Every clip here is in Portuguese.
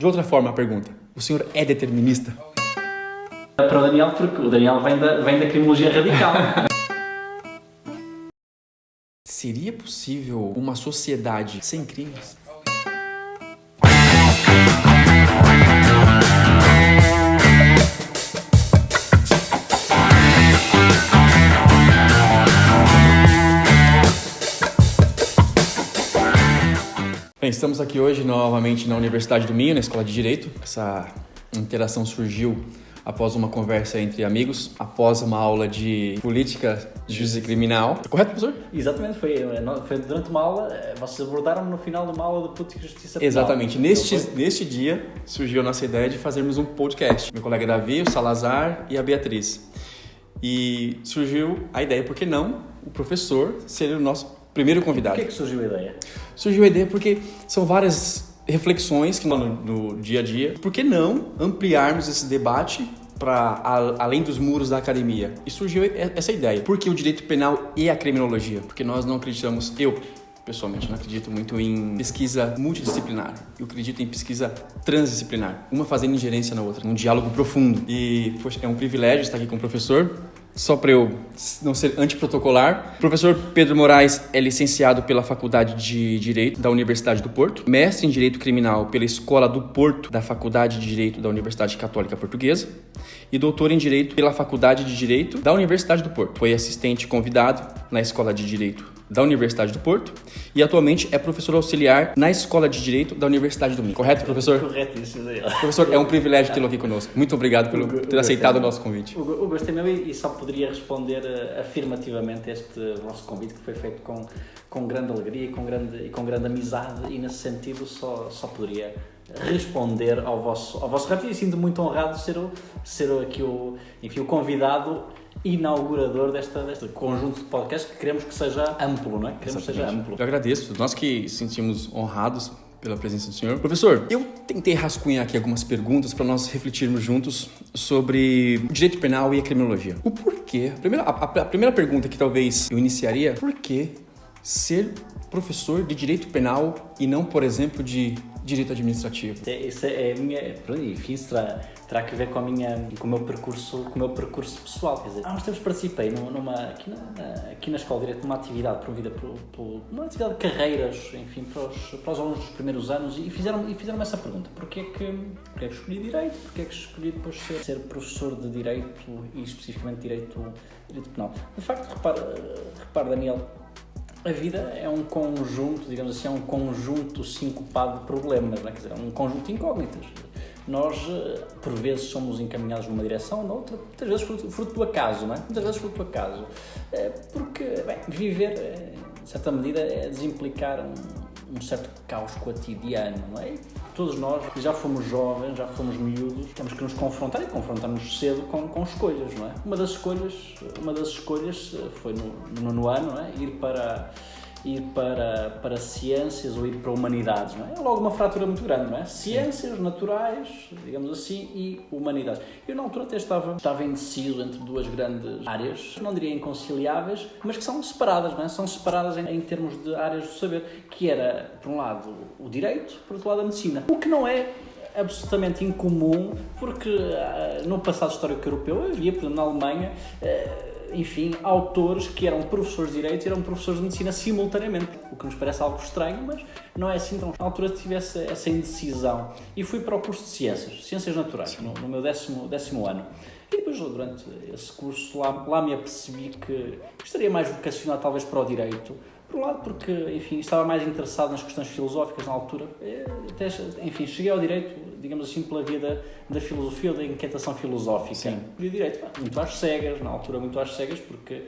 De outra forma, a pergunta: o senhor é determinista? Para o Daniel, porque o Daniel vem da criminologia radical. Seria possível uma sociedade sem crimes? Bem, estamos aqui hoje novamente na Universidade do Minho, na Escola de Direito. Essa interação surgiu após uma conversa entre amigos, após uma aula de política de justiça criminal. Correto, professor? Exatamente, foi durante uma aula, vocês abordaram no final de uma aula de política de justiça criminal. Exatamente. Neste dia surgiu a nossa ideia de fazermos um podcast. Meu colega Davi, o Salazar e a Beatriz. E surgiu a ideia, por que não o professor ser o nosso primeiro convidado? Por que surgiu a ideia? Surgiu a ideia porque são várias reflexões que no dia a dia. Por que não ampliarmos esse debate para além dos muros da academia? E surgiu essa ideia. Por que o direito penal e a criminologia? Porque nós não acreditamos, eu pessoalmente não acredito muito em pesquisa multidisciplinar. Eu acredito em pesquisa transdisciplinar, uma fazendo ingerência na outra, num diálogo profundo. E poxa, é um privilégio estar aqui com o professor. Só para eu não ser antiprotocolar, o professor Pedro Moraes é licenciado pela Faculdade de Direito da Universidade do Porto, mestre em Direito Criminal pela Escola do Porto da Faculdade de Direito da Universidade Católica Portuguesa e doutor em Direito pela Faculdade de Direito da Universidade do Porto. Foi assistente convidado na Escola de Direito da Universidade do Porto e atualmente é professor auxiliar na Escola de Direito da Universidade do Minho. Correto, professor? Corretíssimo. Professor, é um privilégio tê-lo aqui conosco. Muito obrigado por ter aceitado o nosso convite. O gosto é meu e só poderia responder afirmativamente a este vosso convite que foi feito com grande alegria e com grande amizade e nesse sentido só poderia responder ao vosso rápido e sinto muito honrado ser aqui o convidado inaugurador deste conjunto de podcasts que queremos que seja amplo, não é? Queremos que seja amplo. Eu agradeço, nós que sentimos honrados pela presença do senhor. Professor, eu tentei rascunhar aqui algumas perguntas para nós refletirmos juntos sobre o direito penal e a criminologia. O porquê? A primeira pergunta que talvez eu iniciaria: por que ser professor de direito penal e não, por exemplo, de direito administrativo? Isso é a minha... Enfim, isso terá que ver com o meu percurso pessoal. Quer dizer, há uns tempos participei aqui na Escola de Direito numa atividade promovida por uma atividade de carreiras, enfim, para os alunos dos primeiros anos e fizeram-me essa pergunta: porquê é que escolhi Direito? Porquê é que escolhi depois ser professor de Direito e especificamente Direito Penal? De facto, repare, Daniel, a vida é um conjunto, digamos assim, é um conjunto sincopado de problemas, não é? Quer dizer, é um conjunto de incógnitas. Nós, por vezes, somos encaminhados numa direção, noutra, muitas vezes fruto do acaso, não é? Muitas vezes fruto do acaso. Porque, viver, em certa medida, é desimplicar um certo caos cotidiano, não é? E todos nós, que já fomos jovens, já fomos miúdos, temos que nos confrontar e confrontarmos cedo com escolhas, não é? Uma das escolhas foi no nono ano, não é? Ir para ciências ou ir para humanidades, não é? É logo uma fratura muito grande, não é? Ciências naturais, digamos assim, e humanidades. Eu na altura até estava indeciso entre duas grandes áreas, não diria inconciliáveis, mas que são separadas, não é? São separadas em termos de áreas do saber, que era, por um lado, o direito, por outro lado, a medicina. O que não é absolutamente incomum, porque no passado histórico europeu havia, por exemplo, na Alemanha, enfim, autores que eram professores de Direito e eram professores de Medicina simultaneamente, o que nos parece algo estranho, mas não é assim tão... Na altura tivesse essa indecisão e fui para o curso de Ciências Naturais, no meu décimo ano. E depois, durante esse curso, lá me apercebi que estaria mais vocacionado talvez para o Direito. Por um lado porque, enfim, estava mais interessado nas questões filosóficas na altura. Até, enfim, cheguei ao Direito, digamos assim, pela via da filosofia ou da inquietação filosófica. Sim. E o Direito, muito às cegas, na altura muito às cegas, porque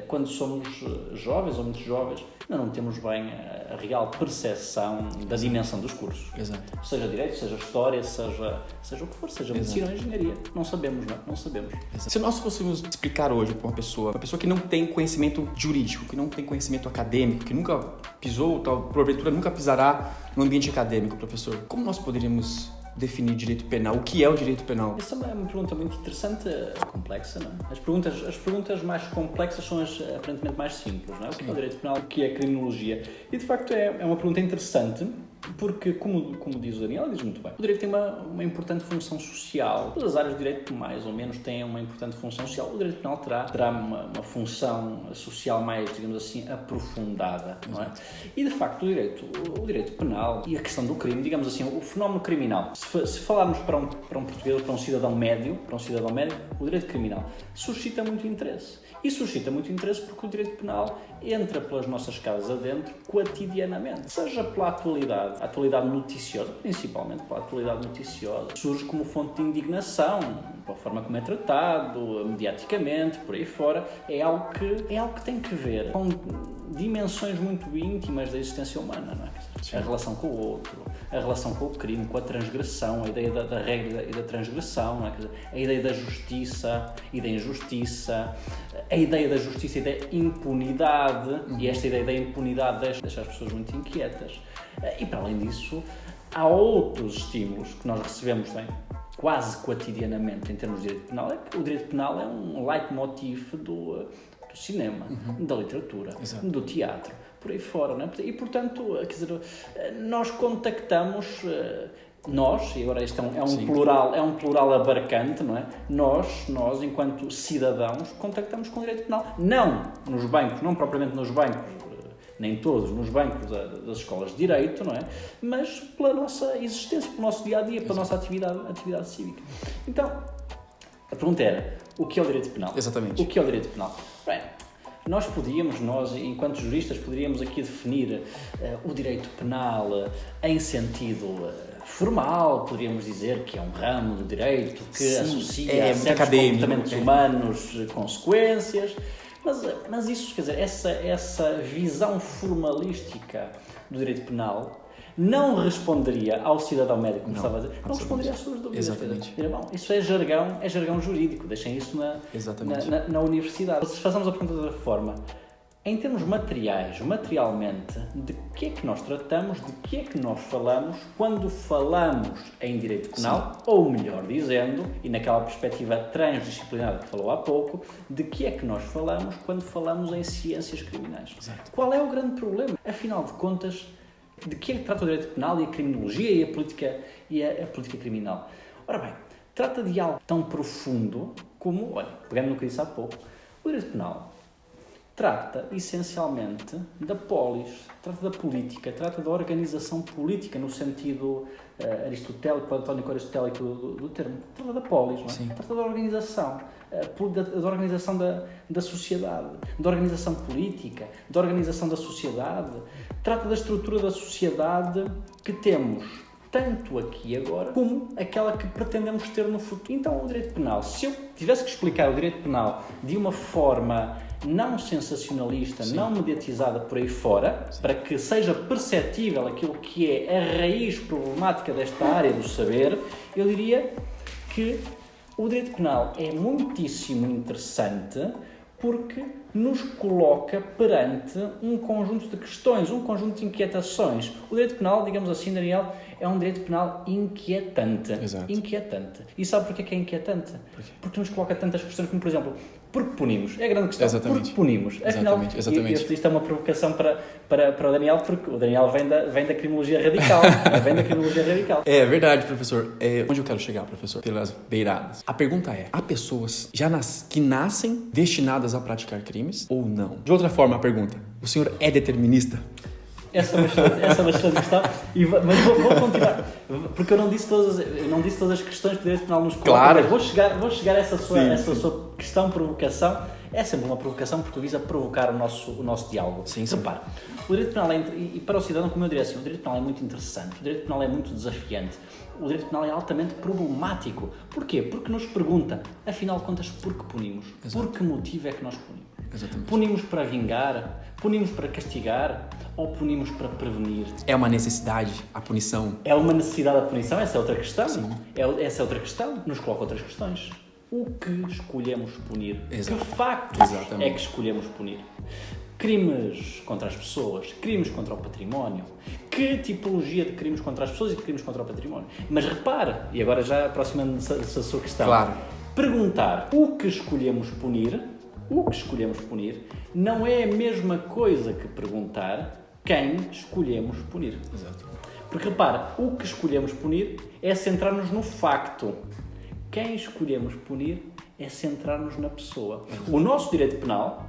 quando somos jovens ou muito jovens, não temos bem a real percepção da dimensão dos cursos. Exato. Seja Direito, seja História, seja o que for, seja Medicina ou Engenharia. Não sabemos, não é? Não sabemos. Exato. Se nós fôssemos explicar hoje para uma pessoa que não tem conhecimento jurídico, que não tem conhecimento acadêmico, que nunca pisou, porventura nunca pisará no ambiente acadêmico, professor, como nós poderíamos definir direito penal? O que é o direito penal? Essa é uma pergunta muito interessante, complexa, não é? As perguntas mais complexas são as aparentemente mais simples, não é? O que é o direito penal? O que é a criminologia? E, de facto, é uma pergunta interessante Porque, como diz o Daniel, diz muito bem, o direito tem uma importante função social. Todas as áreas do direito, mais ou menos, têm uma importante função social. O direito penal terá uma função social mais, digamos assim, aprofundada, não é? E, de facto, o direito penal e a questão do crime, digamos assim, o fenómeno criminal, se falarmos para um português, para um cidadão médio, o direito criminal suscita muito interesse. E suscita muito interesse porque o direito penal entra pelas nossas casas adentro cotidianamente. Seja pela atualidade, a atualidade noticiosa, principalmente pela atualidade noticiosa, surge como fonte de indignação, pela forma como é tratado, mediaticamente, por aí fora. É algo que tem que ver com dimensões muito íntimas da existência humana, não é? A relação com o outro, a relação com o crime, com a transgressão, a ideia da regra e da transgressão, não é? A ideia da justiça e da injustiça, a ideia da justiça e da impunidade, e esta ideia da impunidade deixa as pessoas muito inquietas. E para além disso, há outros estímulos que nós recebemos quase cotidianamente em termos de direito penal. É que o direito penal é um leitmotiv do cinema, da literatura, do teatro, por aí fora, não é? E, portanto, quer dizer, nós contactamos, e agora isto é um plural abarcante, não é? Nós, enquanto cidadãos, contactamos com o direito penal. Não nos bancos, não propriamente nos bancos, nem todos nos bancos das escolas de Direito, não é? Mas pela nossa existência, pelo nosso dia-a-dia, pela nossa atividade cívica. Então, a pergunta era, o que é o direito penal? Exatamente. O que é o direito penal? Bem, nós, enquanto juristas, poderíamos aqui definir o direito penal em sentido formal, poderíamos dizer que é um ramo do direito que associa a certos comportamentos humanos consequências, mas isso, quer dizer, essa visão formalística do direito penal não responderia ao cidadão médio, como estava a dizer, não responderia às suas dúvidas. Exatamente. Bom, isso é jargão jurídico, deixem isso na universidade. Se fazemos a pergunta de outra forma, em termos materialmente, de que é que nós tratamos, de que é que nós falamos quando falamos em direito penal, ou melhor dizendo, e naquela perspectiva transdisciplinar que falou há pouco, de que é que nós falamos quando falamos em ciências criminais? Exato. Qual é o grande problema? Afinal de contas, de que é que trata o direito penal e a criminologia e a política criminal? Ora bem, trata de algo tão profundo como, pegando no que disse há pouco, o direito penal trata essencialmente da polis, trata da política, trata da organização política no sentido aristotélico, platónico-aristotélico do termo. Trata da polis, não é? Sim. Trata da organização, da organização da sociedade, da organização política, da organização da sociedade. Trata da estrutura da sociedade que temos tanto aqui agora, como aquela que pretendemos ter no futuro. Então, o direito penal, se eu tivesse que explicar o direito penal de uma forma não sensacionalista, não mediatizada por aí fora, para que seja perceptível aquilo que é a raiz problemática desta área do saber, eu diria que o direito penal é muitíssimo interessante porque nos coloca perante um conjunto de questões, um conjunto de inquietações. O direito penal, digamos assim, Daniel, é um direito penal inquietante. Exato. Inquietante. E sabe porquê que é inquietante? Porque nos coloca tantas questões como, por exemplo, porque punimos? É a grande questão. Exatamente. Porque punimos? Afinal, Exatamente. Isto é uma provocação para o Daniel, porque o Daniel vem da criminologia radical. Vem da criminologia radical. É verdade, professor. Onde eu quero chegar, professor? Pelas beiradas. A pergunta é, há pessoas que nascem destinadas a praticar crimes ou não? De outra forma, a pergunta, o senhor é determinista? Essa é uma excelente questão, mas vou continuar, porque eu não disse todas as questões que o direito penal nos coloca, claro. Mas vou chegar a essa sua questão, provocação. É sempre uma provocação porque visa provocar o nosso diálogo. Sim. Repare, o direito penal e para o cidadão, como eu diria assim, o direito penal é muito interessante, o direito penal é muito desafiante, o direito penal é altamente problemático. Porquê? Porque nos pergunta, afinal de contas, por que punimos? Exato. Por que motivo é que nós punimos? Exatamente. Punimos para vingar? Punimos para castigar? Ou punimos para prevenir? É uma necessidade a punição? É uma necessidade a punição? Essa é outra questão. Sim. Essa é outra questão. Nos coloca outras questões. O que escolhemos punir? Exato. Que factos Exatamente. é que escolhemos punir? Crimes contra as pessoas, crimes contra o património. Que tipologia de crimes contra as pessoas e de crimes contra o património? Mas repare, e agora já aproximando-se da sua questão. Claro. Perguntar o que escolhemos punir não é a mesma coisa que perguntar quem escolhemos punir. Exato. Porque repara, o que escolhemos punir é centrar-nos no facto. Quem escolhemos punir é centrar-nos na pessoa. O nosso direito penal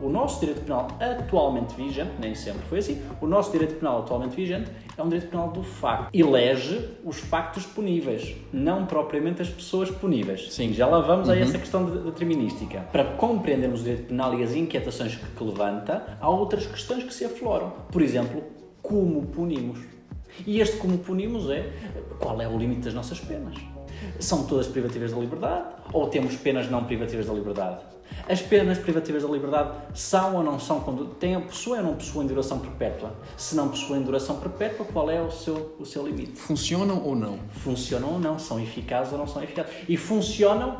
atualmente vigente, nem sempre foi assim, o nosso direito penal atualmente vigente é um direito penal do facto. Elege os factos puníveis, não propriamente as pessoas puníveis. Sim. Já lá vamos a essa questão determinística. Para compreendermos o direito penal e as inquietações que levanta, há outras questões que se afloram. Por exemplo, como punimos. E este como punimos é qual é o limite das nossas penas. São todas privativas da liberdade ou temos penas não privativas da liberdade? As penas privativas da liberdade são ou não são, possuem ou não possuem duração perpétua? Se não possuem duração perpétua, qual é o seu limite? Funcionam ou não? Funcionam ou não, são eficazes ou não são eficazes. E funcionam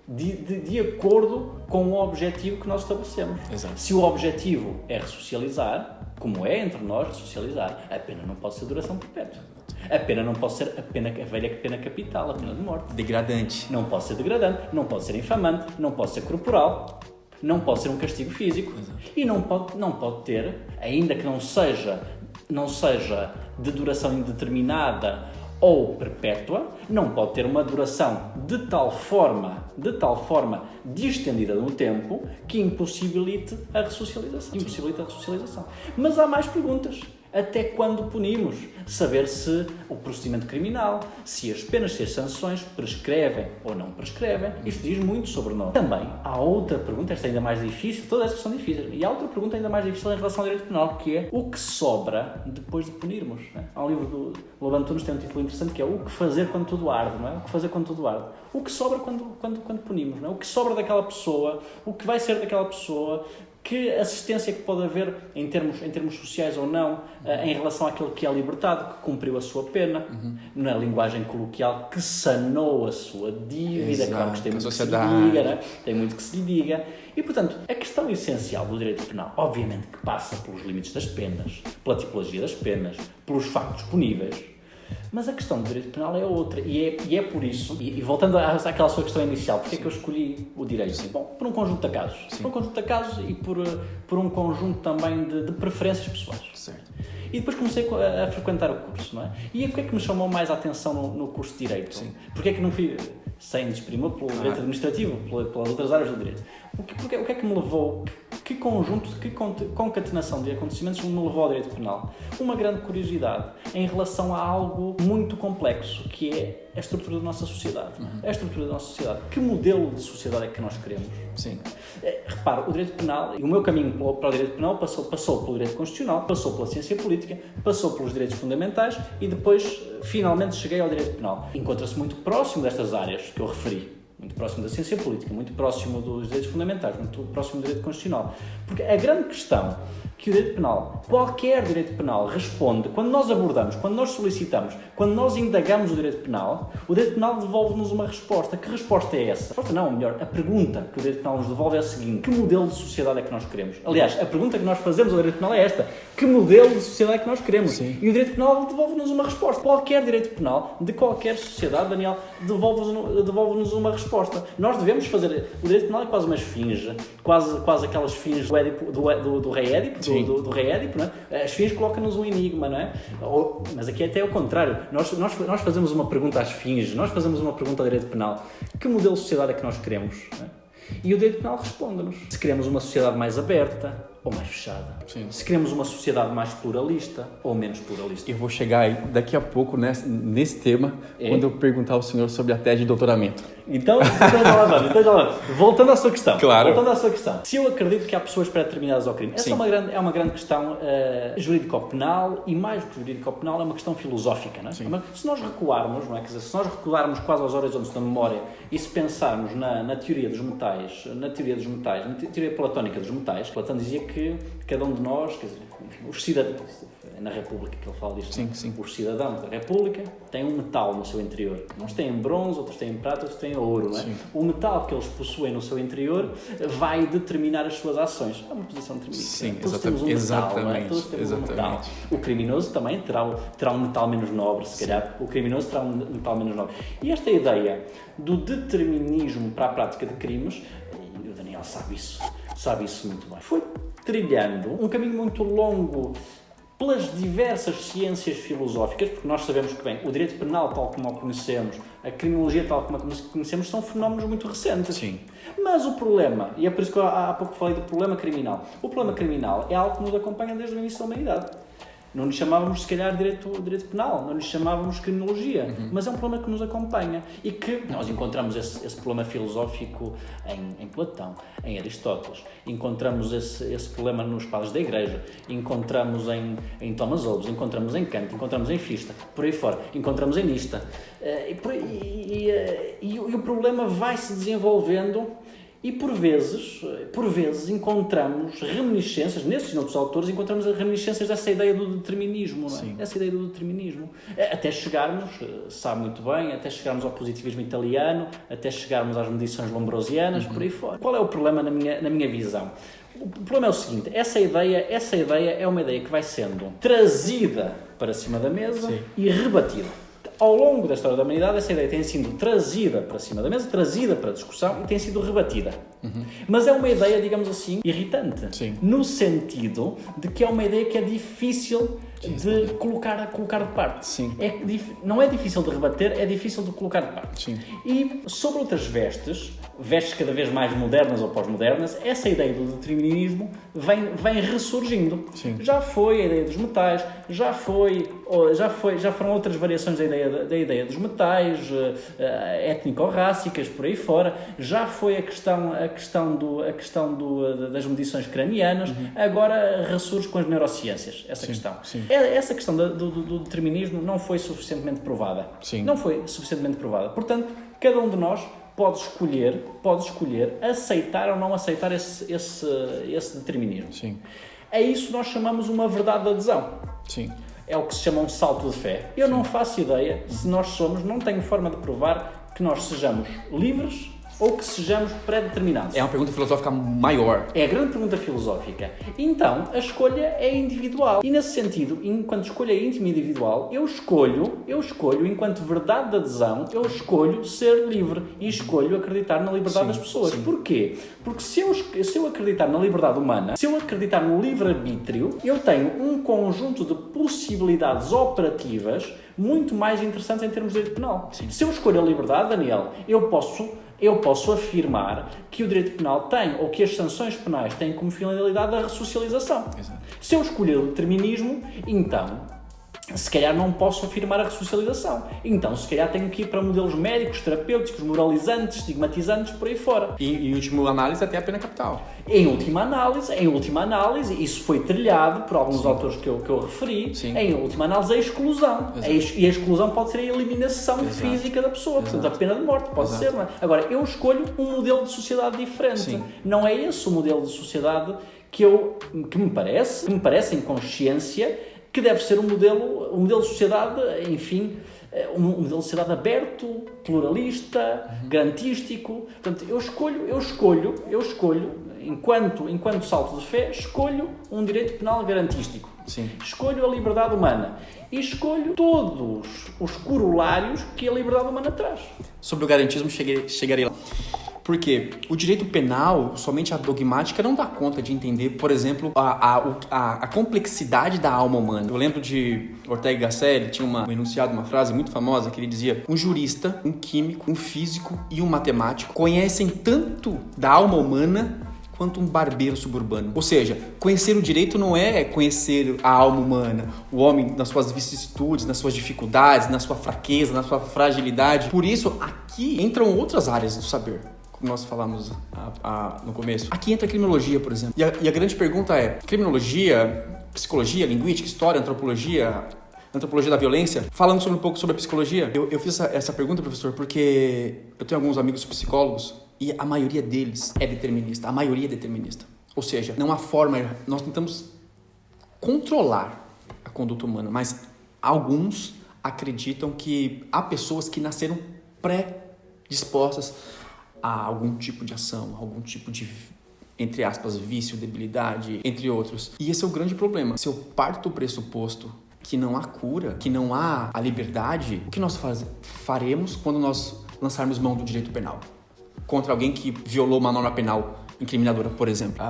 de acordo com o objetivo que nós estabelecemos. Exato. Se o objetivo é ressocializar, como é entre nós ressocializar, a pena não pode ser duração perpétua. A pena não pode ser a velha pena capital, a pena de morte. Degradante. Não pode ser degradante, não pode ser infamante, não pode ser corporal, não pode ser um castigo físico. Exato. E não pode ter, ainda que não seja de duração indeterminada ou perpétua, não pode ter uma duração de tal forma distendida no tempo que impossibilite a ressocialização. Mas há mais perguntas. Até quando punimos? Saber se o procedimento criminal, se as penas, se as sanções prescrevem ou não prescrevem. Isto diz muito sobre nós. Também há outra pergunta, esta é ainda mais difícil, todas estas são difíceis, e há outra pergunta ainda mais difícil em relação ao direito penal, que é o que sobra depois de punirmos. Não é? Há um livro do Lobo Antunes que tem um título interessante que é O que fazer quando tudo arde, não é? O que fazer quando tudo arde. O que sobra quando punimos, não é? O que sobra daquela pessoa, o que vai ser daquela pessoa, que assistência que pode haver em termos sociais ou não, em relação àquele que é libertado, que cumpriu a sua pena, na linguagem coloquial, que sanou a sua dívida. Claro que tem muito que se lhe diga, né? Tem muito que se lhe diga. E, portanto, a questão essencial do direito penal, obviamente que passa pelos limites das penas, pela tipologia das penas, pelos factos puníveis, mas a questão do direito penal é outra, e é por isso, e voltando àquela sua questão inicial, porque é que eu escolhi o direito? Sim. Bom, por um conjunto de casos. Sim. Por um conjunto de casos e por um conjunto também de preferências pessoais. Certo. E depois comecei a frequentar o curso, não é? E o que é que me chamou mais a atenção no curso de Direito? Sim. Porque é que não fui, sem desprimir pelo direito administrativo, pelas outras áreas do direito? O que é que me levou, que conjunto, que concatenação de acontecimentos me levou ao direito penal? Uma grande curiosidade em relação a algo muito complexo, que é a estrutura da nossa sociedade. A estrutura da nossa sociedade. Que modelo de sociedade é que nós queremos? Sim. Repara, o direito penal, e o meu caminho para o direito penal passou pelo direito constitucional, passou pela ciência política, passou pelos direitos fundamentais e depois, finalmente, cheguei ao direito penal. Encontra-se muito próximo destas áreas que eu referi. Muito próximo da ciência política, muito próximo dos direitos fundamentais, muito próximo do direito constitucional. Porque a grande questão que o direito penal, qualquer direito penal, responde, quando nós abordamos, quando nós solicitamos, quando nós indagamos o direito penal devolve-nos uma resposta. Que resposta é essa? A resposta não, melhor, a pergunta que o direito penal nos devolve é a seguinte: que modelo de sociedade é que nós queremos? Aliás, a pergunta que nós fazemos ao direito penal é esta: que modelo de sociedade é que nós queremos? Sim. E o direito penal devolve-nos uma resposta. Qualquer direito penal, de qualquer sociedade, Daniel, devolve-nos uma resposta. Nós devemos fazer... O direito penal é quase uma esfinge, quase aquelas esfinges do rei Édipo, do rei Édipo, não é? A esfinge coloca-nos um enigma, não é? Mas aqui até é o contrário. Nós fazemos uma pergunta à esfinge, nós fazemos uma pergunta ao direito penal: que modelo de sociedade é que nós queremos? Não é? E o direito penal responde-nos se queremos uma sociedade mais aberta ou mais fechada. Sim. Se queremos uma sociedade mais pluralista ou menos pluralista. Eu vou chegar aí daqui a pouco nesse tema, quando eu perguntar ao senhor sobre a tese de doutoramento. Então já lá vamos. Voltando à sua questão. Claro. Se eu acredito que há pessoas pré-determinadas ao crime, essa é uma grande questão jurídico-penal, e mais do que jurídico-penal é uma questão filosófica. Não é? Sim. Se nós recuarmos, não é? Quer dizer, se nós recuarmos quase aos horizontes da memória e se pensarmos na teoria dos metais, na teoria platónica dos metais, Platão dizia que cada um de nós, quer dizer, os cidadãos, na República que ele fala disto, sim. Os cidadãos da República têm um metal no seu interior. Uns têm bronze, outros têm prata, outros têm ouro. Não é? O metal que eles possuem no seu interior vai determinar as suas ações. É uma posição determinista. Sim, todos temos um metal, não é? Todos temos um metal. O criminoso também terá um metal menos nobre, se calhar. O criminoso terá um metal menos nobre. E esta ideia do determinismo para a prática de crimes, e o Daniel sabe isso muito bem, foi trilhando um caminho muito longo pelas diversas ciências filosóficas, porque nós sabemos que, bem, o direito penal tal como o conhecemos, a criminologia tal como a conhecemos, são fenómenos muito recentes. Sim. Mas o problema, e é por isso que eu há pouco falei do problema criminal, o problema criminal é algo que nos acompanha desde o início da humanidade. Não lhe chamávamos, se calhar, direito penal, não lhe chamávamos criminologia, mas é um problema que nos acompanha e que nós encontramos esse problema filosófico em Platão, em Aristóteles, encontramos esse problema nos padres da Igreja, encontramos em Thomas Hobbes, encontramos em Kant, encontramos em Fichte, por aí fora, encontramos em Nietzsche. E o problema vai se desenvolvendo. E por vezes encontramos reminiscências, nesses e noutros autores, encontramos reminiscências dessa ideia do determinismo, não é? Sim. Essa ideia do determinismo. Até chegarmos, sabe muito bem, até chegarmos ao positivismo italiano, até chegarmos às medições lombrosianas, por aí fora. Qual é o problema na minha visão? O problema é o seguinte, essa ideia é uma ideia que vai sendo trazida para cima da mesa e rebatida. Ao longo da história da humanidade, essa ideia tem sido trazida para cima da mesa, trazida para a discussão e tem sido rebatida. Mas é uma ideia, digamos assim, irritante. Sim. No sentido de que é uma ideia que é difícil de colocar de parte. Sim. Não é difícil de rebater, é difícil de colocar de parte. Sim. E sobre outras vestes cada vez mais modernas ou pós-modernas, essa ideia do determinismo vem ressurgindo. Sim. Já foi a ideia dos metais, já foram outras variações da ideia dos metais, étnico-rássicas, por aí fora, já foi a questão das medições cranianas, agora ressurge com as neurociências, essa questão. Sim. Essa questão do determinismo não foi suficientemente provada. Sim. Não foi suficientemente provada. Portanto, cada um de nós pode escolher aceitar ou não aceitar esse determinismo. Sim. A isso nós chamamos uma verdade de adesão. Sim. É o que se chama um salto de fé. Eu não faço ideia se nós não tenho forma de provar que nós sejamos livres ou que sejamos pré-determinados. É uma pergunta filosófica maior. É a grande pergunta filosófica. Então, a escolha é individual. E nesse sentido, enquanto escolha é íntima e individual, eu escolho, enquanto verdade de adesão, eu escolho ser livre e escolho acreditar na liberdade das pessoas. Sim. Porquê? Porque se eu acreditar na liberdade humana, se eu acreditar no livre-arbítrio, eu tenho um conjunto de possibilidades operativas muito mais interessantes em termos de direito penal. Sim. Se eu escolho a liberdade, Daniel, eu posso afirmar que o direito penal tem, ou que as sanções penais têm como finalidade a ressocialização. Exato. Se eu escolher o determinismo, então, se calhar não posso afirmar a ressocialização. Então, se calhar tenho que ir para modelos médicos, terapêuticos, moralizantes, estigmatizantes, por aí fora. E em última análise, até a pena capital. Em última análise, isso foi trilhado por alguns autores que eu referi. Sim. Em última análise, a exclusão. E a exclusão pode ser a eliminação física da pessoa, portanto, a pena de morte pode ser, não é? Agora, eu escolho um modelo de sociedade diferente. Sim. Não é esse o modelo de sociedade que me parece em consciência que deve ser um modelo de sociedade, enfim, um modelo de sociedade aberto, pluralista, garantístico. Portanto, eu escolho, enquanto salto de fé, escolho um direito penal garantístico. Sim. Escolho a liberdade humana e escolho todos os corolários que a liberdade humana traz. Sobre o garantismo, chegarei lá. Porque o direito penal, somente a dogmática, não dá conta de entender, por exemplo, a complexidade da alma humana. Eu lembro de Ortega y Gasset, tinha um enunciado, uma frase muito famosa, que ele dizia: um jurista, um químico, um físico e um matemático conhecem tanto da alma humana quanto um barbeiro suburbano. Ou seja, conhecer o direito não é conhecer a alma humana, o homem nas suas vicissitudes, nas suas dificuldades, na sua fraqueza, na sua fragilidade. Por isso, aqui entram outras áreas do saber, como nós falamos no começo. Aqui entra a criminologia, por exemplo. E a grande pergunta é: criminologia, psicologia, linguística, história, antropologia da violência, falando um pouco sobre a psicologia. Eu fiz essa pergunta, professor, porque eu tenho alguns amigos psicólogos e a maioria deles é determinista. A maioria é determinista. Ou seja, não há forma. Nós tentamos controlar a conduta humana, mas alguns acreditam que há pessoas que nasceram predispostas a algum tipo de ação, algum tipo de, entre aspas, vício, debilidade, entre outros. E esse é o grande problema. Se eu parto do pressuposto que não há cura, que não há a liberdade, o que nós faremos quando nós lançarmos mão do direito penal? Contra alguém que violou uma norma penal incriminadora, por exemplo.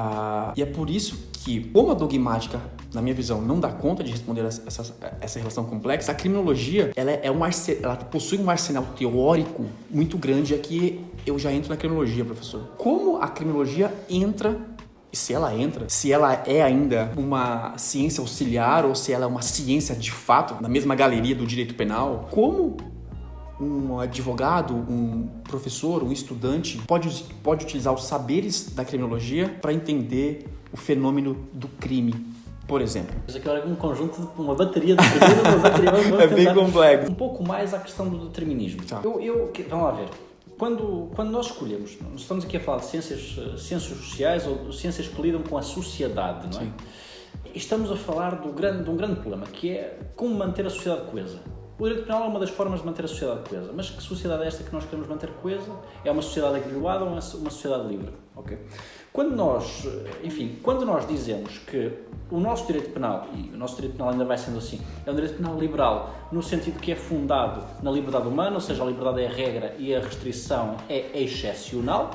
E é por isso que, como a dogmática na minha visão, não dá conta de responder essa relação complexa, a criminologia, ela possui um arsenal teórico muito grande. Aqui eu já entro na criminologia, professor. Como a criminologia entra, e se ela é ainda uma ciência auxiliar ou se ela é uma ciência de fato, na mesma galeria do direito penal, como um advogado, um professor, um estudante pode utilizar os saberes da criminologia para entender o fenômeno do crime, por exemplo? Mas aqui é um conjunto, uma bateria de perguntas, é bem complexo. Um pouco mais à questão do determinismo. Tá. Vamos lá ver. Quando nós escolhemos, nós estamos aqui a falar de ciências sociais ou ciências que lidam com a sociedade, não é? Sim. Estamos a falar de um grande problema, que é como manter a sociedade coesa. O direito penal é uma das formas de manter a sociedade coesa, mas que sociedade é esta que nós queremos manter coesa? É uma sociedade agrilhoada ou uma sociedade livre? Okay? Quando nós dizemos que o nosso direito penal, e o nosso direito penal ainda vai sendo assim, é um direito penal liberal, no sentido que é fundado na liberdade humana, ou seja, a liberdade é a regra e a restrição é excepcional,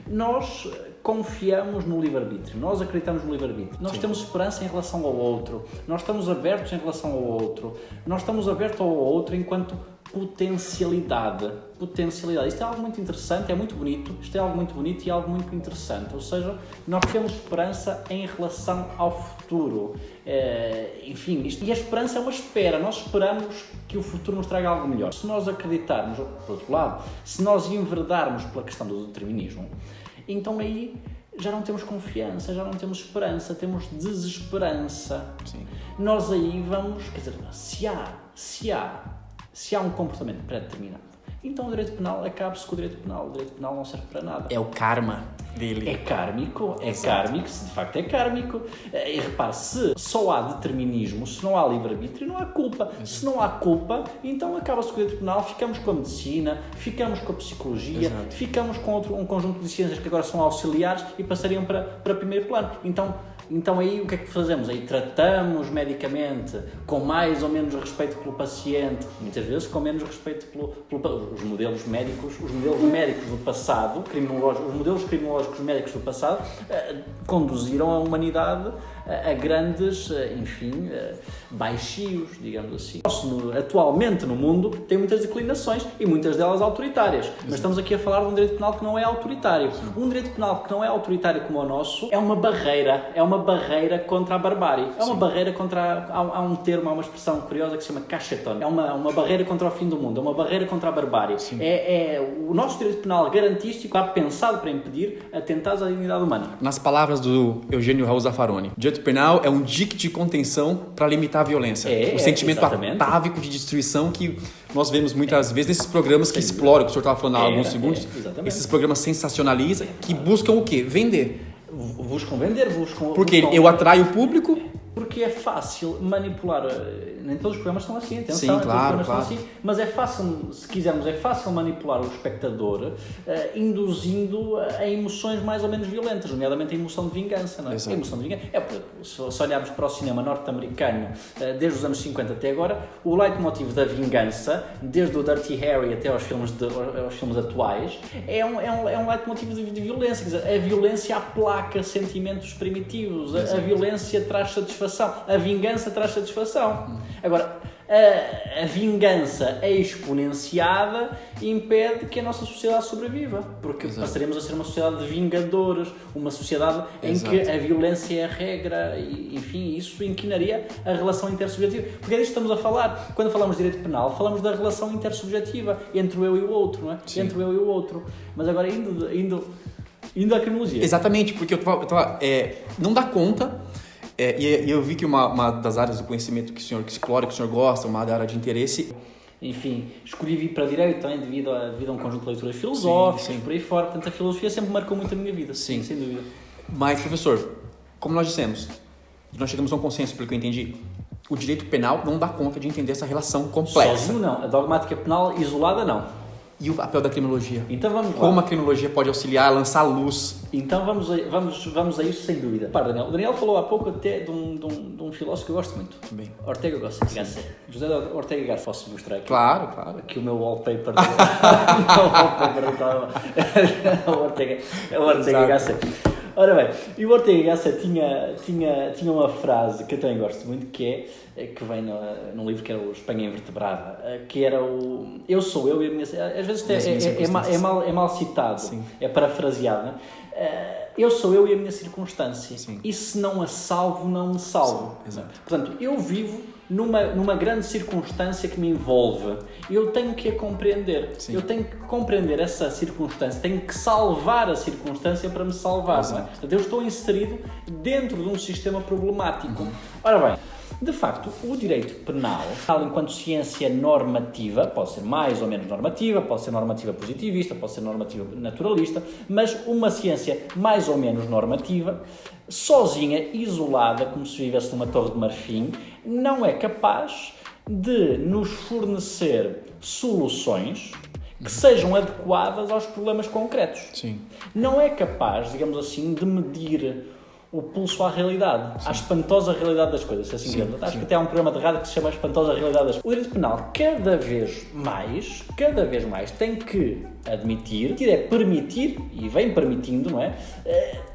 nós confiamos no livre-arbítrio, nós acreditamos no livre-arbítrio, nós temos esperança em relação ao outro, nós estamos abertos em relação ao outro, nós estamos abertos ao outro enquanto potencialidade. Isto é algo muito interessante, é muito bonito, isto é algo muito bonito e algo muito interessante, ou seja, nós temos esperança em relação ao futuro. E a esperança é uma espera, nós esperamos que o futuro nos traga algo melhor. Se nós acreditarmos, por outro lado, se nós enverdarmos pela questão do determinismo, então aí já não temos confiança, já não temos esperança, temos desesperança. Sim. Nós aí vamos, quer dizer, se há um comportamento pré-determinado, então o direito penal acabe-se com o direito penal. O direito penal não serve para nada. É o karma dele. É kármico, se de facto é kármico. E repare, se só há determinismo, se não há livre-arbítrio, não há culpa. Exato. Se não há culpa, então acaba-se com o direito penal, ficamos com a medicina, ficamos com a psicologia, exato, ficamos com um conjunto de ciências que agora são auxiliares e passariam para primeiro plano. Então aí o que é que fazemos? Aí tratamos medicamente com mais ou menos respeito pelo paciente, muitas vezes com menos respeito os modelos médicos do passado, os modelos criminológicos médicos do passado conduziram a humanidade a grandes, baixios, digamos assim. Atualmente no mundo tem muitas declinações e muitas delas autoritárias, mas estamos aqui a falar de um direito penal que não é autoritário. Um direito penal que não é autoritário como o nosso é uma barreira contra a barbárie. É uma barreira contra... Há um termo, há uma expressão curiosa que se chama cachetón. É uma barreira contra o fim do mundo, é uma barreira contra a barbárie. O nosso direito penal garantístico está pensado para impedir atentados à dignidade humana. Nas palavras do Eugênio Raul Zaffaroni, o direito penal é um dique de contenção para limitar a violência. O sentimento atávico de destruição que nós vemos muitas vezes nesses programas que exploram, que o senhor estava falando há alguns segundos, esses programas sensacionalistas que buscam o quê? Vender. Buscam vender. Porque eu atraio o público. Porque é fácil manipular, nem todos os programas são assim, atenção, sim, claro. São assim, mas é fácil, se quisermos, manipular o espectador induzindo a emoções mais ou menos violentas, nomeadamente a emoção de vingança, não é? A emoção de vingança. Se olharmos para o cinema norte-americano, desde os anos 50 até agora, o leitmotiv da vingança, desde o Dirty Harry até aos filmes atuais, é um leitmotiv de violência, quer dizer, a violência aplaca sentimentos primitivos, a violência traz satisfação, a vingança traz satisfação. Agora, a vingança exponenciada impede que a nossa sociedade sobreviva, porque passaremos a ser uma sociedade de vingadores, uma sociedade em que a violência é a regra, e, enfim, isso inquinaria a relação intersubjetiva. Porque é disto que estamos a falar. Quando falamos de direito penal, falamos da relação intersubjetiva entre o eu e o outro, não é? Sim. Entre o eu e o outro. Mas agora, indo à criminologia. Exatamente, porque não dá conta. E eu vi que uma das áreas do conhecimento que o senhor explora, que o senhor gosta, uma área de interesse... Enfim, escolhi vir para Direito também devido a um conjunto de leituras filosóficas, por aí fora. Portanto, a filosofia sempre marcou muito a minha vida, sim, sem dúvida. Mas, professor, como nós dissemos, nós chegamos a um consenso, pelo que eu entendi, o direito penal não dá conta de entender essa relação complexa. Sozinho não, a dogmática penal isolada não. E o papel da criminologia? Então vamos lá. Como a criminologia pode auxiliar a lançar luz? Então vamos a isso sem dúvida. Daniel. O Daniel falou há pouco até de um filósofo que eu gosto muito. Bem. Ortega Gasset. José Ortega Gasset. Posso mostrar aqui? Claro. Aqui o meu wallpaper. O Ortega Gasset. Ora bem, e o Ortega y Gasset tinha uma frase que eu também gosto muito, que vem num livro que era o Espanha Invertebrada, que era o eu sou eu e a minha... Às vezes é mal citado, sim. É parafraseado, não é? Eu sou eu e a minha circunstância. Sim. E se não a salvo, não me salvo. Sim, exato. Portanto, eu vivo numa grande circunstância que me envolve. Eu tenho que a compreender. Sim. Eu tenho que compreender essa circunstância. Tenho que salvar a circunstância para me salvar. Não é? Portanto, eu estou inserido dentro de um sistema problemático. Ora bem, de facto, o direito penal, enquanto ciência normativa, pode ser mais ou menos normativa, pode ser normativa positivista, pode ser normativa naturalista, mas uma ciência mais ou menos normativa, sozinha, isolada, como se vivesse numa torre de marfim, não é capaz de nos fornecer soluções que sejam adequadas aos problemas concretos. Sim. Não é capaz, digamos assim, de medir o pulso à realidade, à espantosa realidade das coisas, assim sim, acho que até há um programa de rádio que se chama A Espantosa Realidade das Coisas. O direito penal cada vez mais tem que admitir, permitir, e vem permitindo, não é?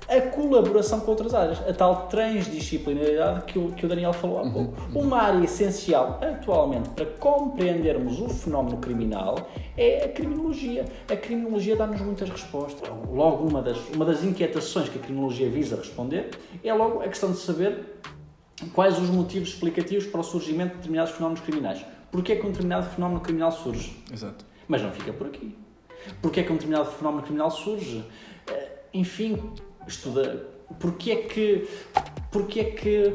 A colaboração com outras áreas, a tal transdisciplinaridade que o Daniel falou há pouco. Uma área essencial atualmente para compreendermos o fenómeno criminal é a criminologia. A criminologia dá-nos muitas respostas. Logo, uma das inquietações que a criminologia visa responder é logo a questão de saber quais os motivos explicativos para o surgimento de determinados fenómenos criminais. Porquê é que um determinado fenómeno criminal surge? Exato. Mas não fica por aqui. Porquê é que um determinado fenómeno criminal surge? Enfim, estuda porquê é que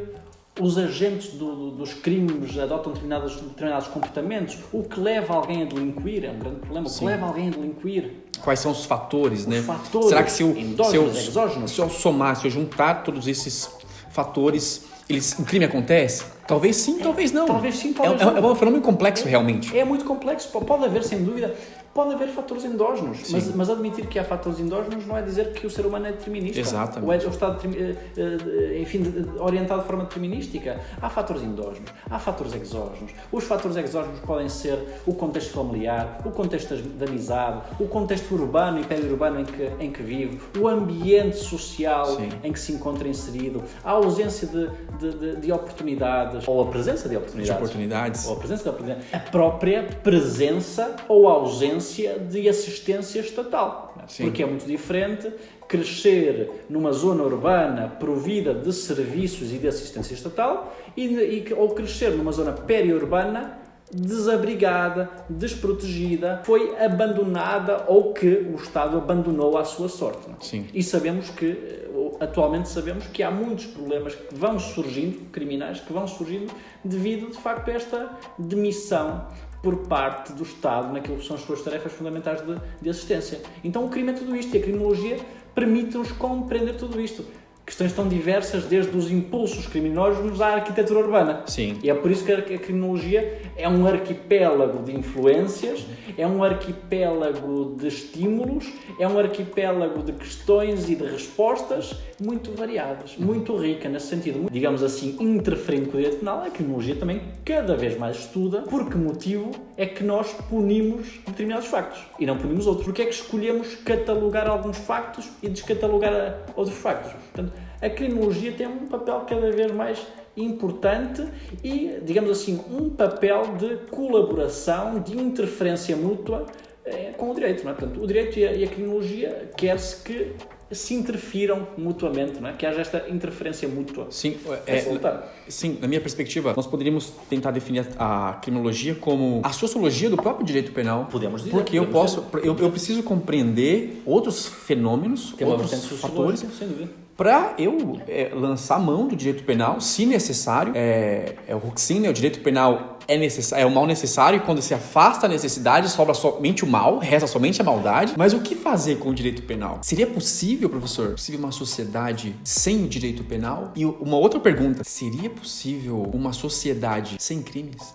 os agentes dos crimes adotam determinados comportamentos, o que leva alguém a delinquir é um grande problema. O que leva alguém a delinquir? Quais são os fatores, né? Fatores, será que se eu somar, se eu juntar todos esses fatores, o crime acontece? Talvez sim, talvez não. Talvez sim, talvez não. É um fenômeno complexo, realmente. É muito complexo. Pode haver, sem dúvida, pode haver fatores endógenos. Mas admitir que há fatores endógenos não é dizer que o ser humano é determinista. Exatamente. Ou está orientado de forma determinística. Há fatores endógenos, há fatores exógenos. Os fatores exógenos podem ser o contexto familiar, o contexto de amizade, o contexto urbano e periurbano em que vive, o ambiente social em que se encontra inserido, a ausência de oportunidades, ou a presença de oportunidades. A própria presença ou ausência de assistência estatal. Sim. Porque é muito diferente crescer numa zona urbana provida de serviços e de assistência estatal ou crescer numa zona periurbana desabrigada, desprotegida, foi abandonada ou que o Estado abandonou à sua sorte. Não? Sim. E atualmente sabemos que há muitos problemas que vão surgindo, criminais, que vão surgindo devido, de facto, a esta demissão por parte do Estado naquilo que são as suas tarefas fundamentais de assistência. Então o crime é tudo isto e a criminologia permite-nos compreender tudo isto. Questões tão diversas, desde os impulsos criminosos à arquitetura urbana. Sim. E é por isso que a criminologia é um arquipélago de influências, é um arquipélago de estímulos, é um arquipélago de questões e de respostas muito variadas, muito rica nesse sentido. Digamos assim, interferindo com o direito penal, a criminologia também cada vez mais estuda por que motivo é que nós punimos determinados factos e não punimos outros. Porque é que escolhemos catalogar alguns factos e descatalogar outros factos. Portanto, a criminologia tem um papel cada vez mais importante e, digamos assim, um papel de colaboração, de interferência mútua com o direito. Não é? Portanto, o direito e a criminologia quer-se que se interfiram mutuamente, não é? Que haja esta interferência mútua. Sim, sim, na minha perspectiva, nós poderíamos tentar definir a criminologia como a sociologia do próprio direito penal. Podemos dizer. Porque eu preciso compreender outros fenômenos, outros fatores, sem dúvida, para eu lançar mão do direito penal, se necessário. O Huxin, né? O direito penal é o mal necessário e quando se afasta a necessidade, sobra somente o mal, resta somente a maldade. Mas o que fazer com o direito penal? Seria possível, professor, uma sociedade sem o direito penal? E uma outra pergunta, seria possível uma sociedade sem crimes?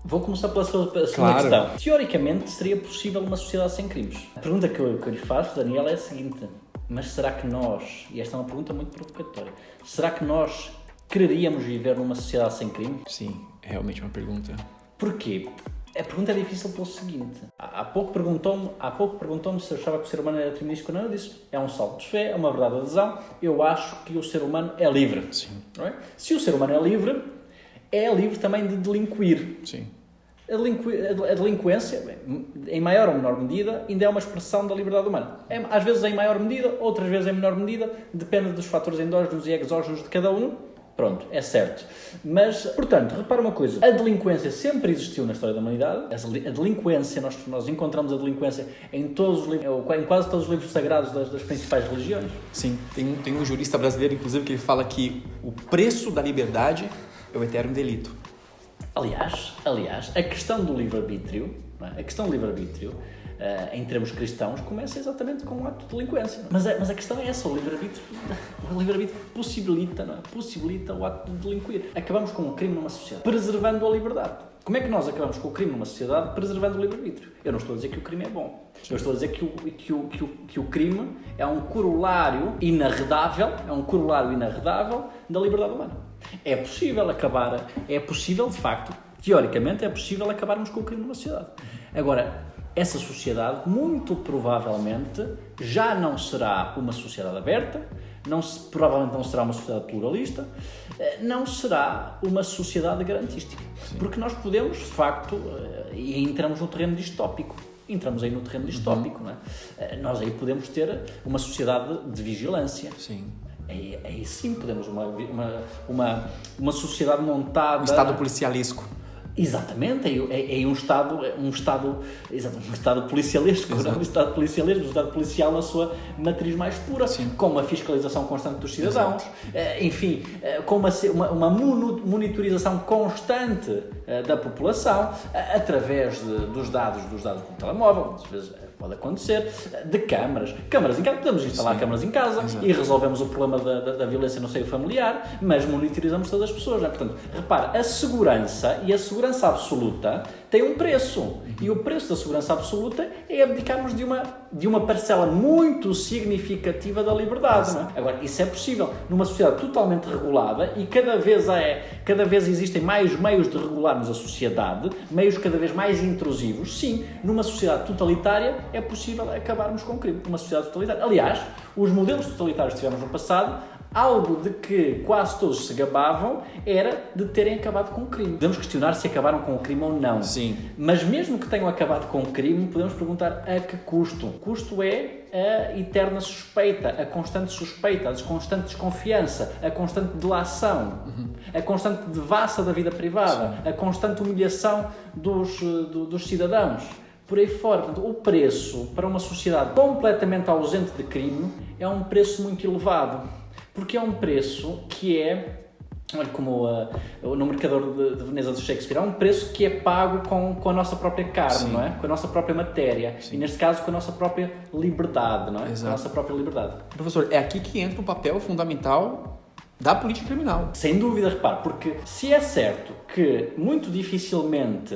Vou começar pela segunda questão. Teoricamente, seria possível uma sociedade sem crimes. A pergunta que eu lhe faço, Daniel, é a seguinte: mas será que nós, e esta é uma pergunta muito provocatória, será que nós quereríamos viver numa sociedade sem crime? Sim, é realmente uma pergunta. Porquê? A pergunta é difícil pelo seguinte. Há pouco perguntou-me se eu achava que o ser humano era determinístico ou não. Eu disse, é um salto de fé, é uma verdade de adesão. Eu acho que o ser humano é livre. Sim. Não é? Se o ser humano é livre também de delinquir. Sim. A delinquência, em maior ou menor medida, ainda é uma expressão da liberdade humana. Às vezes em maior medida, outras vezes em menor medida, depende dos fatores endógenos e exógenos de cada um. Pronto, é certo. Mas, portanto, repara uma coisa. A delinquência sempre existiu na história da humanidade. A delinquência, nós encontramos a delinquência em quase todos os livros sagrados das principais religiões. Sim, tem um jurista brasileiro, inclusive, que ele fala que o preço da liberdade é o eterno delito. Aliás, a questão do livre-arbítrio, não é? A questão do livre-arbítrio, em termos cristãos, começa exatamente com um ato de delinquência. Mas a questão é essa, o livre-arbítrio possibilita, não é? Possibilita o ato de delinquir. Acabamos com o crime numa sociedade, preservando a liberdade. Como é que nós acabamos com o crime numa sociedade, preservando o livre-arbítrio? Eu não estou a dizer que o crime é bom. Eu estou a dizer que o crime é um corolário inarredável da liberdade humana. É possível, de facto, teoricamente, é possível acabarmos com o crime numa sociedade. Agora, essa sociedade, muito provavelmente, já não será uma sociedade aberta, provavelmente não será uma sociedade pluralista, não será uma sociedade garantística. Sim. Porque nós podemos, de facto, e entramos no terreno distópico. Não é? Nós aí podemos ter uma sociedade de vigilância. Sim. Aí sim podemos uma sociedade montada... Um Estado policialesco. Exatamente, é um Estado policialesco, não? Um Estado policialesco, um Estado policial na sua matriz mais pura, sim, com uma fiscalização constante dos cidadãos, enfim, com uma monitorização constante da população, através dos dados do telemóvel, às vezes pode acontecer, de câmaras em casa, podemos instalar, sim, câmaras em casa, exato, e resolvemos o problema da violência no seio familiar, mas monitorizamos todas as pessoas, não é? Portanto, repara, a segurança absoluta tem um preço, e o preço da segurança absoluta é abdicarmos de uma parcela muito significativa da liberdade, não é? Agora, isso é possível numa sociedade totalmente regulada, e cada vez existem mais meios de regularmos a sociedade, meios cada vez mais intrusivos. Sim, numa sociedade totalitária é possível acabarmos com o crime, numa sociedade totalitária. Aliás, os modelos totalitários que tivemos no passado, algo de que quase todos se gabavam era de terem acabado com o crime. Podemos questionar se acabaram com o crime ou não. Sim. Mas mesmo que tenham acabado com o crime, podemos perguntar a que custo? O custo é a eterna suspeita, a constante suspeita, a constante desconfiança, a constante delação, a constante devassa da vida privada, sim, a constante humilhação dos cidadãos. Por aí fora. Portanto, o preço para uma sociedade completamente ausente de crime é um preço muito elevado. Porque é um preço que é, olha, como no Mercador de Veneza do Shakespeare, é um preço que é pago com a nossa própria carne, sim, não é? Com a nossa própria matéria. Sim. E neste caso com a nossa própria liberdade, não é? Exato. Com a nossa própria liberdade. Professor, é aqui que entra o papel fundamental da política criminal. Sem dúvida, repare, porque se é certo que muito dificilmente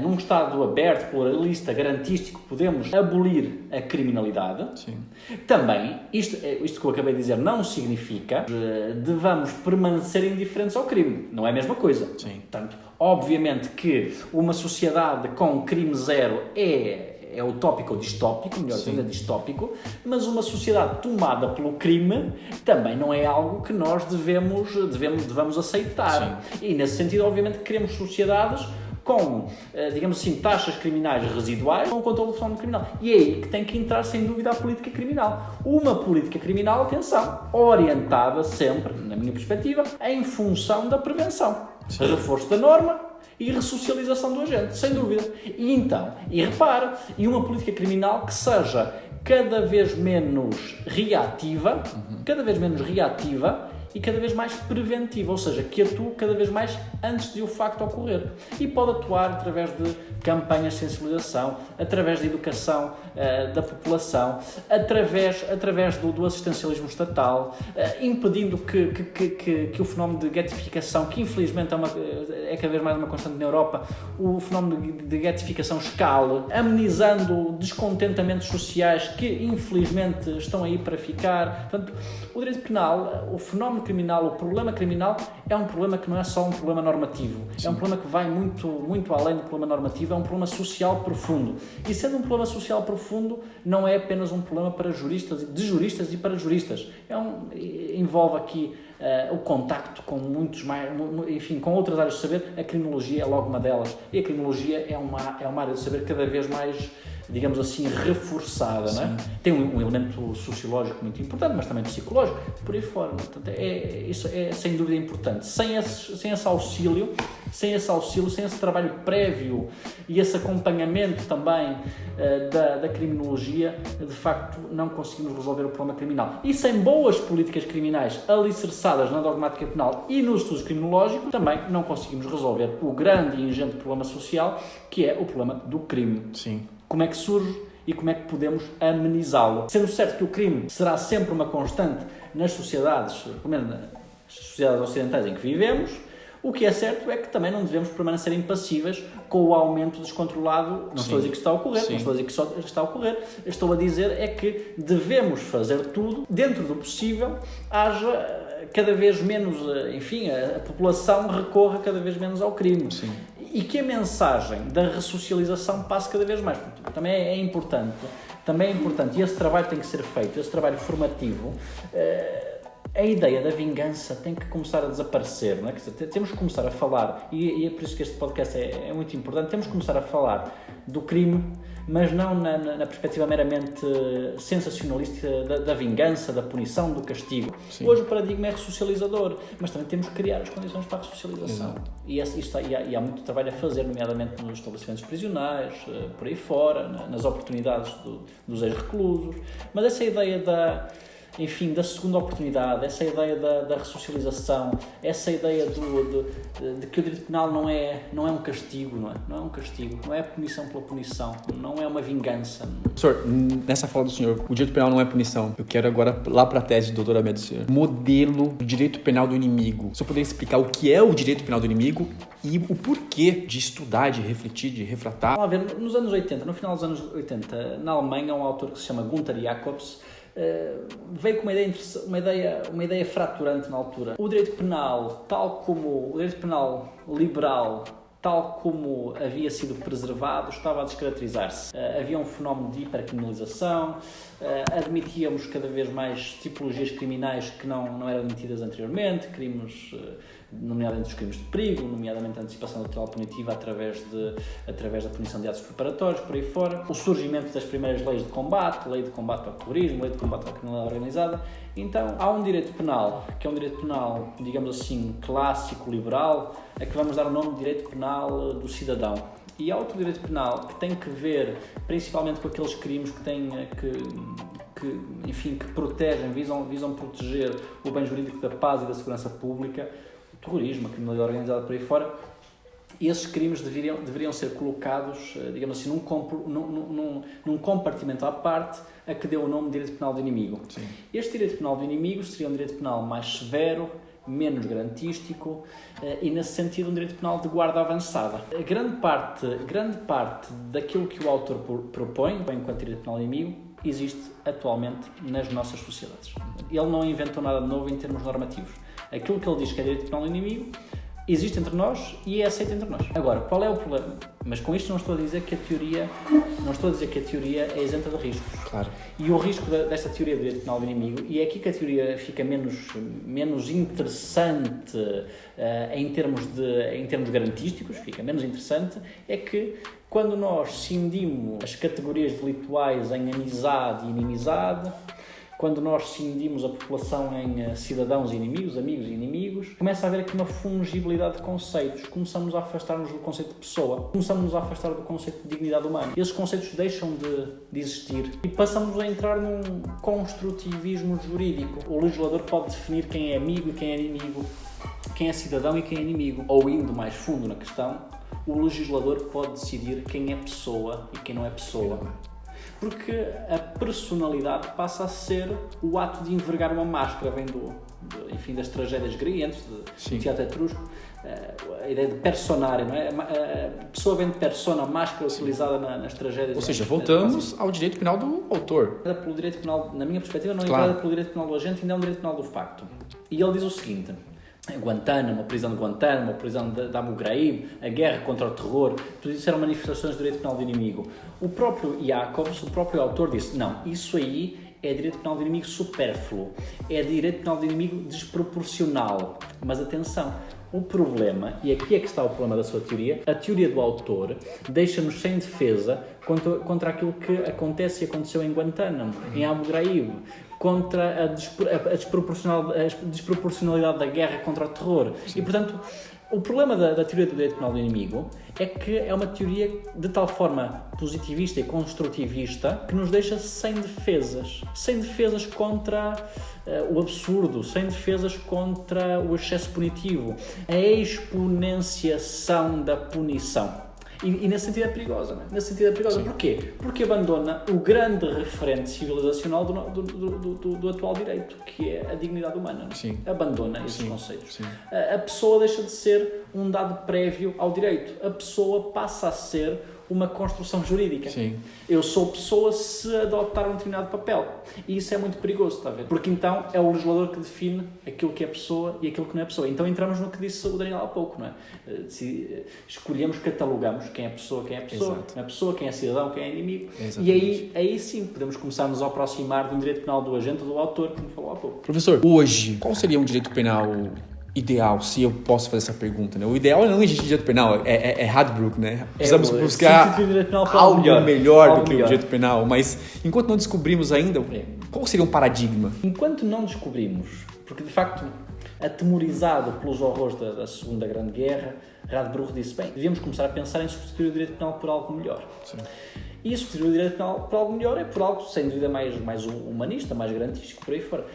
num Estado aberto, pluralista, garantístico, podemos abolir a criminalidade, sim, também, isto que eu acabei de dizer não significa que devamos permanecer indiferentes ao crime. Não é a mesma coisa. Sim. Portanto, obviamente que uma sociedade com crime zero é utópico ou distópico, melhor dizendo, distópico, mas uma sociedade tomada pelo crime também não é algo que nós devemos aceitar. Sim. E nesse sentido, obviamente, queremos sociedades com, digamos assim, taxas criminais residuais com o controle do fenómeno criminal. E é aí que tem que entrar, sem dúvida, a política criminal. Uma política criminal, atenção, orientada sempre, na minha perspectiva, em função da prevenção. Sim. Reforço da norma e ressocialização do agente, sem dúvida. E repara, uma política criminal que seja cada vez menos reativa, e cada vez mais preventiva, ou seja, que atue cada vez mais antes de o facto ocorrer. E pode atuar através de campanhas de sensibilização, através de educação da população, através do assistencialismo estatal, impedindo que o fenómeno de getificação, que infelizmente é cada vez mais uma constante na Europa, o fenómeno de getificação escale, amenizando descontentamentos sociais que infelizmente estão aí para ficar. Portanto, o direito penal, o fenómeno criminal, o problema criminal é um problema que não é só um problema normativo. Sim. É um problema que vai muito, muito além do problema normativo, é um problema social profundo. E sendo um problema social profundo, não é apenas um problema para juristas, de juristas e para juristas. Envolve aqui o contacto com muitos mais, enfim, com outras áreas de saber. A criminologia é logo uma delas. E a criminologia é uma área de saber cada vez mais, digamos assim, reforçada, não é? Tem um elemento sociológico muito importante, mas também psicológico, por aí fora. Portanto, isso é sem dúvida importante. Sem esse auxílio, sem esse trabalho prévio e esse acompanhamento também da criminologia, de facto não conseguimos resolver o problema criminal. E sem boas políticas criminais alicerçadas na dogmática penal e nos estudos criminológicos, também não conseguimos resolver o grande e ingente problema social, que é o problema do crime. Sim. Como é que surge e como é que podemos amenizá-lo. Sendo certo que o crime será sempre uma constante nas sociedades, pelo menos nas sociedades ocidentais em que vivemos, o que é certo é que também não devemos permanecer impassíveis com o aumento descontrolado. Não estou a dizer que está a ocorrer, não estou a dizer que só está a ocorrer, estou a dizer é que devemos fazer tudo, dentro do possível, haja cada vez menos, enfim, a população recorra cada vez menos ao crime. Sim. E que a mensagem da ressocialização passe cada vez mais. Também é importante, e esse trabalho tem que ser feito, esse trabalho formativo. A ideia da vingança tem que começar a desaparecer, não é? Temos que começar a falar, e é por isso que este podcast é muito importante, temos que começar a falar do crime, mas não na perspectiva meramente sensacionalista da vingança, da punição, do castigo. Sim. Hoje o paradigma é ressocializador, mas também temos que criar as condições para a ressocialização. E há muito trabalho a fazer, nomeadamente nos estabelecimentos prisionais, por aí fora, nas oportunidades dos ex-reclusos. Mas essa ideia da segunda oportunidade, essa ideia da ressocialização, essa ideia de que o direito penal não é um castigo, não é? Não é um castigo, não é punição pela punição, não é uma vingança. Professor, nessa fala do senhor, o direito penal não é punição. Eu quero agora lá para a tese de doutoramento do senhor. Modelo do direito penal do inimigo. O senhor poderia explicar o que é o direito penal do inimigo e o porquê de estudar, de refletir, de refratar? Vamos lá ver, nos anos 80, no final dos anos 80, na Alemanha, um autor que se chama Gunther Jacobs, veio com uma ideia fraturante na altura. O direito penal, tal como o direito penal liberal, tal como havia sido preservado, estava a descaracterizar-se. Havia um fenómeno de hipercriminalização, admitíamos cada vez mais tipologias criminais que não eram admitidas anteriormente, crimes, nomeadamente os crimes de perigo, nomeadamente a antecipação da tutela punitiva através da punição de atos preparatórios, por aí fora. O surgimento das primeiras leis de combate, lei de combate ao terrorismo, lei de combate à criminalidade organizada. Então, há um direito penal, que é um direito penal, digamos assim, clássico, liberal, a que vamos dar o nome de direito penal do cidadão. E há outro direito penal que tem que ver principalmente com aqueles crimes que protegem, visam proteger o bem jurídico da paz e da segurança pública, o terrorismo, a criminalidade organizada por aí fora. E esses crimes deveriam ser colocados, digamos assim, num compartimento à parte, a que deu o nome de direito penal do inimigo. Sim. Este direito penal do inimigo seria um direito penal mais severo, menos garantístico e, nesse sentido, um direito penal de guarda avançada. Grande parte daquilo que o autor propõe, enquanto direito penal do inimigo, existe atualmente nas nossas sociedades. Ele não inventou nada de novo em termos normativos. Aquilo que ele diz que é direito penal do inimigo existe entre nós e é aceito entre nós. Agora, qual é o problema? Mas com isto não estou a dizer que a teoria é isenta de riscos. Claro. E o risco desta teoria do direito penal do inimigo, e é aqui que a teoria fica menos interessante em termos garantísticos, fica menos interessante, é que quando nós cindimos as categorias delituais em amizade e inimizade, quando nós cindimos a população em cidadãos e inimigos, amigos e inimigos, começa a haver aqui uma fungibilidade de conceitos. Começamos a afastar-nos do conceito de pessoa, começamos a afastar do conceito de dignidade humana. Esses conceitos deixam de existir e passamos a entrar num construtivismo jurídico. O legislador pode definir quem é amigo e quem é inimigo, quem é cidadão e quem é inimigo. Ou, indo mais fundo na questão, o legislador pode decidir quem é pessoa e quem não é pessoa. Porque a personalidade passa a ser o ato de envergar uma máscara, vem das tragédias gregas, do teatro etrusco, a ideia de personare, não é? A pessoa vem de persona, a máscara utilizada nas tragédias. Ou seja, voltamos ao direito penal do autor. Pelo direito penal, na minha perspectiva, não é pelo direito penal do agente, ainda é um direito penal do facto. E ele diz o seguinte: Guantánamo, a prisão de Guantánamo, a prisão de Abu Ghraib, a guerra contra o terror, tudo isso eram manifestações do direito penal do inimigo. O próprio Jacobs, o próprio autor, disse: não, isso aí é direito penal do inimigo supérfluo, é direito penal do inimigo desproporcional. Mas atenção, o problema, e aqui é que está o problema da sua teoria, a teoria do autor deixa-nos sem defesa contra aquilo que acontece e aconteceu em Guantánamo, em Abu Ghraib, contra a desproporcionalidade da guerra contra o terror. Sim. E, portanto, o problema da teoria do direito penal do inimigo é que é uma teoria de tal forma positivista e construtivista que nos deixa sem defesas contra o absurdo, sem defesas contra o excesso punitivo, a exponenciação da punição. E nesse sentido é perigosa, não é? Nesse sentido é perigosa. Porquê? Porque abandona o grande referente civilizacional do atual direito, que é a dignidade humana. Não é? Sim. Abandona esses conceitos. Sim. A pessoa deixa de ser um dado prévio ao direito. A pessoa passa a ser uma construção jurídica. Sim. Eu sou pessoa se adotar um determinado papel. E isso é muito perigoso, está a ver? Porque então é o legislador que define aquilo que é pessoa e aquilo que não é pessoa. Então entramos no que disse o Daniel há pouco, não é? Se escolhemos, catalogamos quem é pessoa, não é pessoa, quem é cidadão, quem é inimigo. Exatamente. E aí sim podemos começar a nos aproximar de um direito penal do agente ou do autor, como falou há pouco. Professor, hoje, qual seria um direito penal ideal, se eu posso fazer essa pergunta, né? O ideal não existe direito penal, é Radbruch, né? Precisamos buscar algo melhor do que o direito penal, mas enquanto não descobrimos ainda, qual seria um paradigma? Enquanto não descobrimos, porque de facto, atemorizado pelos horrores da Segunda Grande Guerra, Radbruch disse: bem, devíamos começar a pensar em substituir o direito penal por algo melhor. Sim. E substituir o direito penal por algo melhor é por algo, sem dúvida, mais humanista, mais garantístico, por aí fora.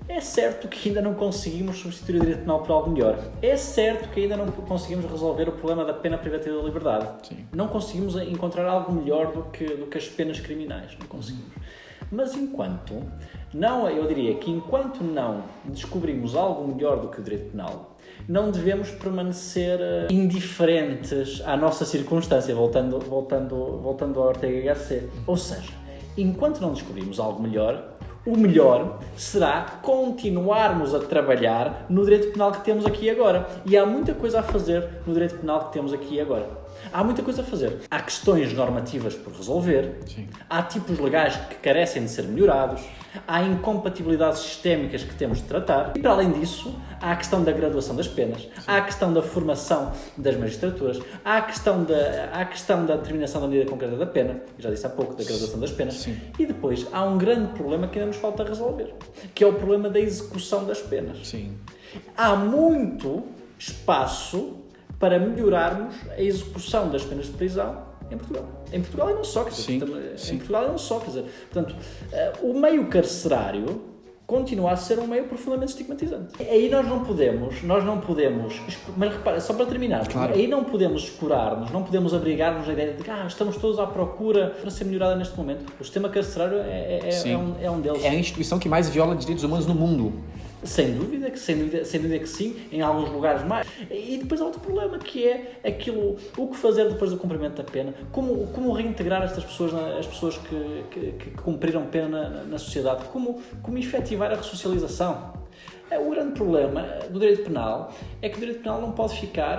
É certo que ainda não conseguimos substituir o direito penal por algo melhor. É certo que ainda não conseguimos resolver o problema da pena privativa da liberdade. Sim. Não conseguimos encontrar algo melhor do que as penas criminais. Não conseguimos. Mas eu diria que enquanto não descobrimos algo melhor do que o direito penal, não devemos permanecer indiferentes à nossa circunstância, voltando ao Ortega HC. Ou seja, enquanto não descobrimos algo melhor, o melhor será continuarmos a trabalhar no direito penal que temos aqui e agora. E há muita coisa a fazer no direito penal que temos aqui e agora. Há muita coisa a fazer. Há questões normativas por resolver. Sim. Há tipos legais que carecem de ser melhorados. Há incompatibilidades sistémicas que temos de tratar. E, para além disso, há a questão da graduação das penas. Sim. Há a questão da formação das magistraturas. Há a questão da determinação da medida concreta da pena. Eu já disse há pouco, da graduação das penas. Sim. E depois, há um grande problema que ainda nos falta resolver, que é o problema da execução das penas. Sim. Há muito espaço para melhorarmos a execução das penas de prisão em Portugal. Em Portugal e não só, quer dizer, em Portugal e não só, quer dizer, portanto, o meio carcerário continua a ser um meio profundamente estigmatizante. Aí nós não podemos, mas repara, só para terminar, claro. Aí não podemos escurar-nos, não podemos abrigar-nos na ideia de que estamos todos à procura para ser melhorada neste momento. O sistema carcerário é um deles. É a instituição que mais viola direitos humanos no mundo. Sem dúvida que sim, em alguns lugares mais. E depois há outro problema, que é o que fazer depois do cumprimento da pena, como reintegrar estas pessoas, as pessoas que cumpriram pena na sociedade, como efetivar a ressocialização. O grande problema do direito penal é que o direito penal não pode ficar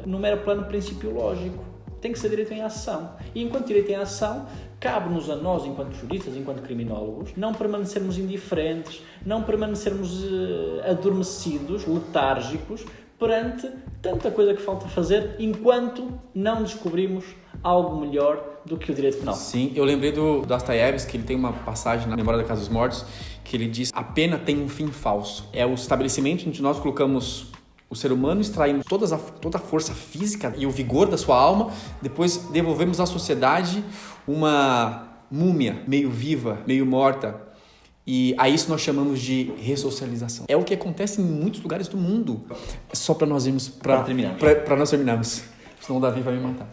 no mero plano principiológico. Tem que ser direito em ação. E enquanto direito em ação, cabe-nos a nós, enquanto juristas, enquanto criminólogos, não permanecermos indiferentes, não permanecermos adormecidos, letárgicos, perante tanta coisa que falta fazer, enquanto não descobrimos algo melhor do que o direito penal. Sim, eu lembrei do Dostoiévski, que ele tem uma passagem na Memória da Casa dos Mortos, que ele diz: a pena tem um fim falso. É o estabelecimento onde nós colocamos o ser humano, extraímos toda a força física e o vigor da sua alma, depois devolvemos à sociedade uma múmia, meio viva, meio morta. E a isso nós chamamos de ressocialização. É o que acontece em muitos lugares do mundo. Só para nós irmos para nós terminarmos. Senão o Davi vai me matar.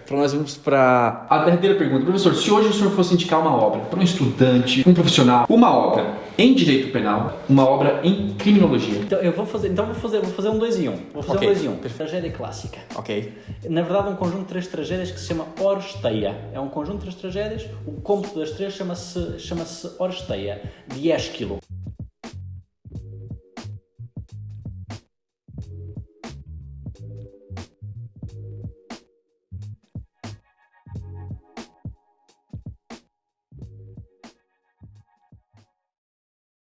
Para nós irmos para a verdadeira pergunta. Professor, se hoje o senhor fosse indicar uma obra para um estudante, um profissional, uma obra em direito penal, uma obra em criminologia. Então vou fazer um 2 em 1. Vou fazer um 2 em 1. Tragédia clássica. Ok. Na verdade, um conjunto de 3 tragédias que se chama Oresteia. É um conjunto de 3 tragédias. O cômputo das 3 chama-se Oresteia, de Ésquilo.